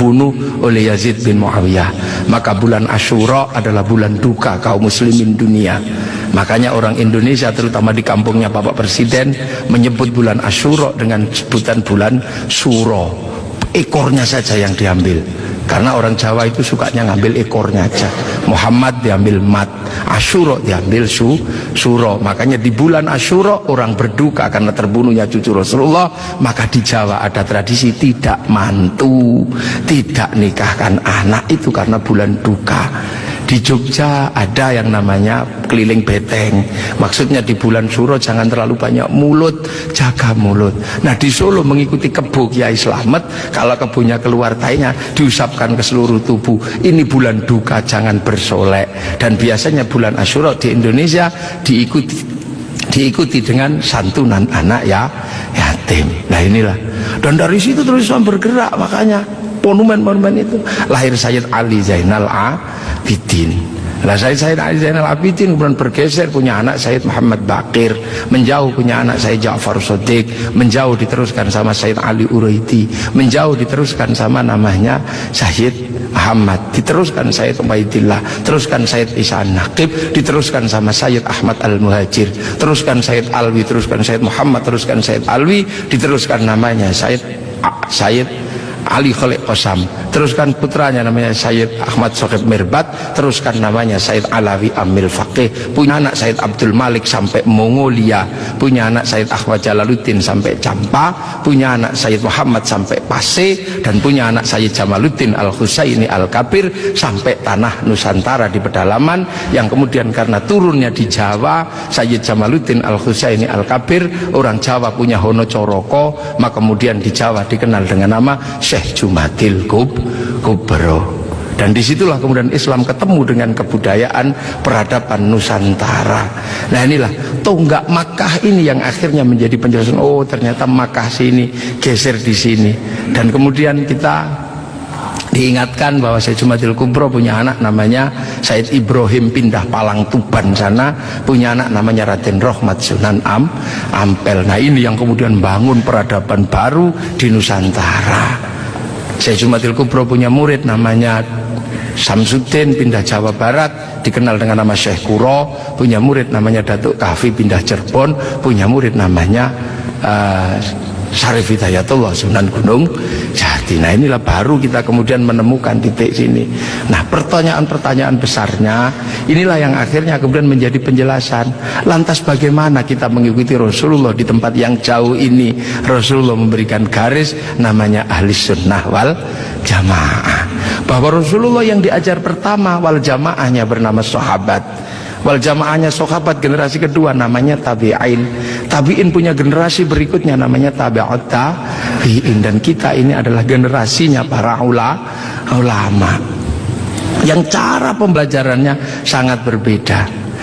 terbunuh oleh Yazid bin Muawiyah. Maka bulan Asyura adalah bulan duka kaum muslimin dunia. Makanya orang Indonesia terutama di kampungnya Bapak Presiden menyebut bulan Asyura dengan sebutan bulan Suro. Ekornya saja yang diambil, karena orang Jawa itu sukanya ngambil ekornya aja. Muhammad diambil mat, Asyura diambil suro. Makanya di bulan Asyura orang berduka karena terbunuhnya cucu Rasulullah. Maka di Jawa ada tradisi tidak mantu, tidak nikahkan anak, itu karena bulan duka. Di Jogja ada yang namanya keliling beteng. Maksudnya di bulan Suro jangan terlalu banyak mulut, jaga mulut. Nah di Solo mengikuti kebo Kiai Slamet, kalau kebonya keluar tainya diusapkan ke seluruh tubuh. Ini bulan duka, jangan bersolek. Dan biasanya bulan Asyura di Indonesia diikuti dengan santunan anak yatim. Nah inilah. Dan dari situ terus bergerak, makanya monumen-monumen itu lahir Sayyid Ali Zainal Abidin. Nah Sayyid Ali Zainal Abidin kemudian bergeser, punya anak Sayyid Muhammad Baqir, menjauh punya anak Sayyid Ja'far Shadiq, menjauh diteruskan sama Sayyid Ali Uraidi, menjauh diteruskan sama namanya Sayyid Ahmad, diteruskan Sayyid Ubaidillah, teruskan Sayyid Isa Naqib, diteruskan sama Sayyid Ahmad Al-Muhajir, teruskan Sayyid Alwi, teruskan Sayyid Muhammad, teruskan Sayyid Alwi, diteruskan namanya Sayyid Ali Khalid Qasam, teruskan putranya namanya Sayyid Ahmad Sohib Mirbat, teruskan namanya Sayyid Alawi Amil Faqih, punya anak Sayyid Abdul Malik sampai Mongolia, punya anak Sayyid Ahmad Jalaluddin sampai Campa, punya anak Sayyid Muhammad sampai Pase, dan punya anak Sayyid Jamaluddin Al-Husaini Al-Kabir sampai tanah Nusantara di pedalaman, yang kemudian karena turunnya di Jawa, Sayyid Jamaluddin Al-Husaini Al-Kabir, orang Jawa punya Hono Coroko, maka kemudian di Jawa dikenal dengan nama Syekh Jumadil Kubro. Dan disitulah kemudian Islam ketemu dengan kebudayaan peradaban Nusantara. Nah inilah tonggak Makkah ini yang akhirnya menjadi penjelasan, oh ternyata Makkah sini geser di sini. Dan kemudian kita diingatkan bahwa Syekh Jumadil Kubro punya anak namanya Said Ibrahim pindah Palang Tuban sana, punya anak namanya Raden Rohmat Sunan Ampel. Nah ini yang kemudian bangun peradaban baru di Nusantara. Syekh Jumadil Kubro punya murid namanya Samsudin pindah Jawa Barat, dikenal dengan nama Syekh Kuro, punya murid namanya Datuk Kahfi pindah Cirebon, punya murid namanya Syarif Hidayatullah Sunan Gunung Jati. Nah inilah baru kita kemudian menemukan titik sini. Nah pertanyaan-pertanyaan besarnya inilah yang akhirnya kemudian menjadi penjelasan. Lantas bagaimana kita mengikuti Rasulullah di tempat yang jauh ini? Rasulullah memberikan garis namanya ahli sunnah wal jamaah, bahwa Rasulullah yang diajar pertama wal jamaahnya bernama sahabat, wal jamaahnya sahabat generasi kedua namanya tabi'in, tabi'in punya generasi berikutnya namanya tabi'ut tabi'in, dan kita ini adalah generasinya para ulama yang cara pembelajarannya sangat berbeda.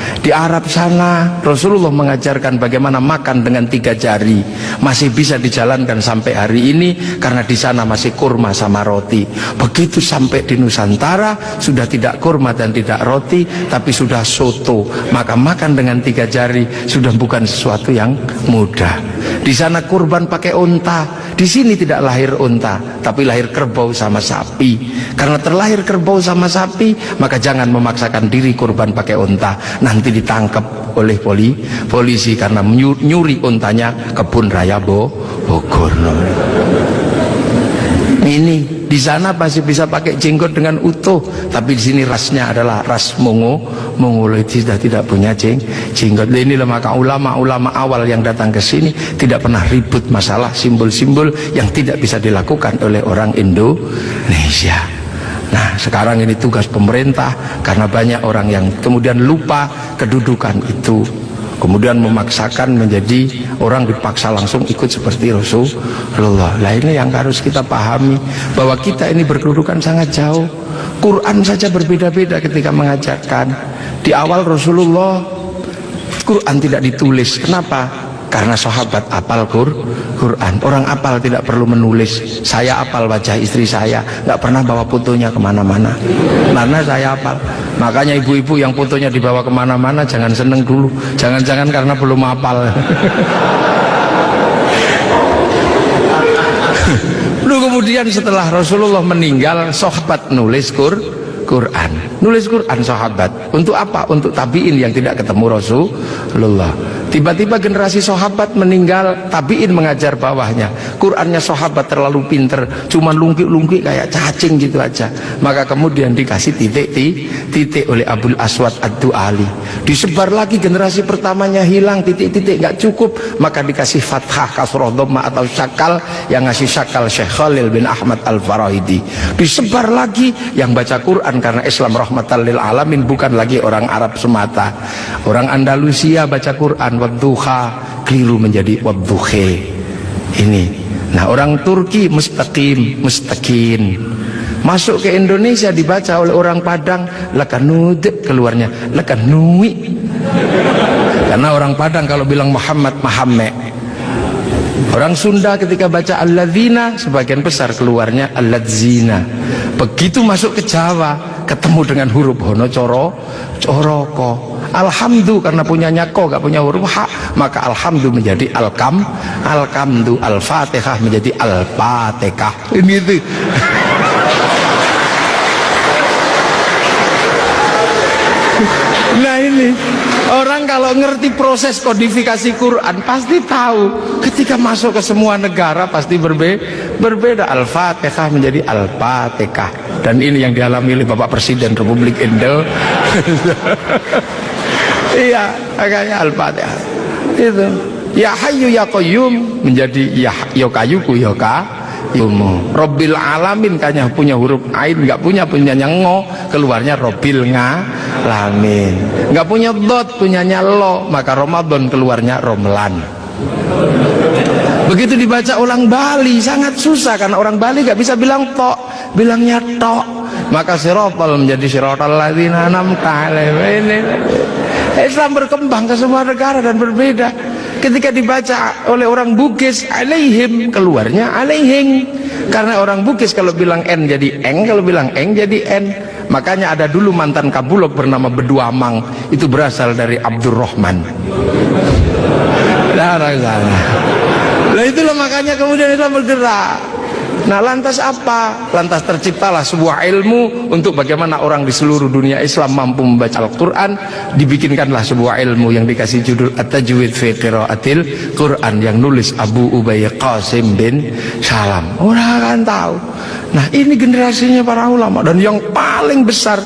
Di Arab sana Rasulullah mengajarkan bagaimana makan dengan 3 jari, masih bisa dijalankan sampai hari ini karena di sana masih kurma sama roti. Begitu sampai di Nusantara sudah tidak kurma dan tidak roti, tapi sudah soto, maka makan dengan 3 jari sudah bukan sesuatu yang mudah. Di sana kurban pakai unta, di sini tidak lahir unta tapi lahir kerbau sama sapi. Karena terlahir kerbau sama sapi, maka jangan memaksakan diri kurban pakai unta, nanti ditangkap oleh polisi karena nyuri untanya Kebun Raya Bogor. Ini di sana masih bisa pakai jenggot dengan utuh, tapi di sini rasnya adalah ras Mongoloid, sudah tidak punya jenggot. Inilah maka ulama-ulama awal yang datang ke sini tidak pernah ribut masalah simbol-simbol yang tidak bisa dilakukan oleh orang Indonesia. Nah sekarang ini tugas pemerintah, karena banyak orang yang kemudian lupa kedudukan itu, kemudian memaksakan menjadi orang dipaksa langsung ikut seperti Rasulullah. Nah ini yang harus kita pahami, bahwa kita ini berkedudukan sangat jauh. Quran saja berbeda-beda ketika mengajarkan. Di awal Rasulullah Quran tidak ditulis. Kenapa? Karena sahabat apal Quran. Orang apal tidak perlu menulis. Saya apal wajah istri saya, nggak pernah bawa fotonya kemana-mana, karena saya apal. Makanya ibu-ibu yang fotonya dibawa kemana-mana jangan seneng dulu, jangan-jangan karena belum apal. Lu kemudian setelah Rasulullah meninggal, sahabat nulis Quran. Nulis Quran sahabat. Untuk apa? Untuk tabiin yang tidak ketemu Rasulullah. Tiba-tiba generasi sahabat meninggal, tabiin mengajar bawahnya. Qurannya sahabat terlalu pinter, cuma lungkik-lungkik kayak cacing gitu aja. Maka kemudian dikasih titik oleh Abul Aswad Ad-Du'ali. Disebar lagi, generasi pertamanya hilang, titik-titik nggak cukup, maka dikasih fathah, kasroh, dhamma atau syakal. Yang ngasih syakal Syekh Khalil bin Ahmad Al-Farahidi. Disebar lagi, yang baca Quran karena Islam rahmatan lil alamin, bukan lagi orang Arab semata. Orang Andalusia baca Quran wadduha, keliru menjadi wadduhe. Ini. Nah, orang Turki mustaqim, mustaqin. Masuk ke Indonesia dibaca oleh orang Padang lakanud, keluarnya lakanui. Karena orang Padang kalau bilang Muhammad, Mahamme. Orang Sunda ketika baca alladzina, sebagian besar keluarnya alladzina. Begitu masuk ke Jawa, ketemu dengan huruf hono coroko. Alhamdu, karena punyanya ko, gak punya huruf ha, maka alhamdu menjadi alkamdu, al-fatihah menjadi al-fatihah. Ini itu. Nah ini, orang kalau ngerti proses kodifikasi Quran pasti tahu. Ketika masuk ke semua negara pasti berbeda. Al-Fatihah menjadi Al-Fatihah. Dan ini yang dialami oleh Bapak Presiden Republik Indonesia. Iya, makanya Al-Fatihah. Itu. Ya Hayyu Ya Qayyum menjadi Ya Kayuku Ya Qayyumu. Robbil Alamin kayaknya punya huruf ain, nggak punyanya ngo, keluarnya Robbil Ngalamin. Nggak punya dot, punyanya lo, maka Ramadan keluarnya Romlan. Begitu dibaca orang Bali sangat susah, karena orang Bali nggak bisa bilang tok, bilangnya tok. Maka sirotol menjadi sirotol ladzina an'amta alaihim. Islam berkembang ke semua negara dan berbeda. Ketika dibaca oleh orang Bugis alaihim, keluarnya alaihing. Karena orang Bugis kalau bilang n jadi eng, kalau bilang eng jadi n. Makanya ada dulu mantan Kabulok bernama Beduamang, itu berasal dari Abdurrahman. Nah itulah makanya kemudian Islam bergerak. Nah lantas apa? Lantas terciptalah sebuah ilmu untuk bagaimana orang di seluruh dunia Islam mampu membaca Al-Quran. Dibikinkanlah sebuah ilmu yang dikasih judul At-Tajwid fi Qiraatil Quran, yang nulis Abu Ubay Qasim bin Salam. Orang akan tahu. Nah ini generasinya para ulama. Dan yang paling besar,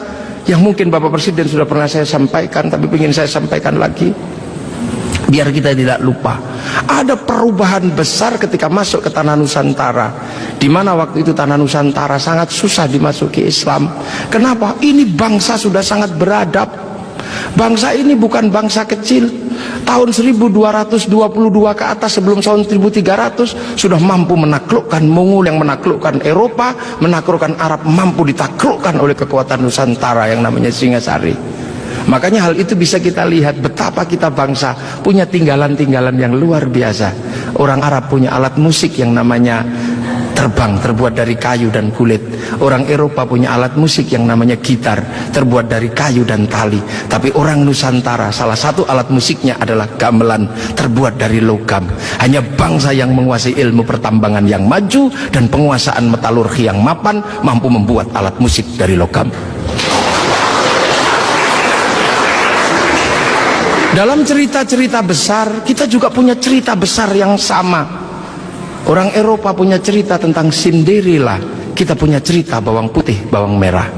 yang mungkin Bapak Presiden sudah pernah saya sampaikan, tapi ingin saya sampaikan lagi biar kita tidak lupa. Ada perubahan besar ketika masuk ke tanah Nusantara, di mana waktu itu tanah Nusantara sangat susah dimasuki Islam. Kenapa? Ini bangsa sudah sangat beradab. Bangsa ini bukan bangsa kecil. Tahun 1222 ke atas, sebelum tahun 1300 sudah mampu menaklukkan Mongol yang menaklukkan Eropa, menaklukkan Arab, mampu ditaklukkan oleh kekuatan Nusantara yang namanya Singasari. Makanya hal itu bisa kita lihat betapa kita bangsa punya tinggalan-tinggalan yang luar biasa. Orang Arab punya alat musik yang namanya terbang, terbuat dari kayu dan kulit. Orang Eropa punya alat musik yang namanya gitar, terbuat dari kayu dan tali. Tapi orang Nusantara, salah satu alat musiknya adalah gamelan, terbuat dari logam. Hanya bangsa yang menguasai ilmu pertambangan yang maju dan penguasaan metalurgi yang mapan mampu membuat alat musik dari logam. Dalam cerita-cerita besar, kita juga punya cerita besar yang sama. Orang Eropa punya cerita tentang Cinderella, kita punya cerita bawang putih, bawang merah.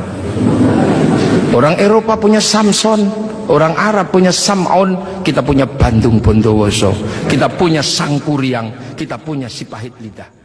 Orang Eropa punya Samson, orang Arab punya Sam'on, kita punya Bandung Bondowoso, kita punya Sangkuriang, kita punya Sipahit Lidah.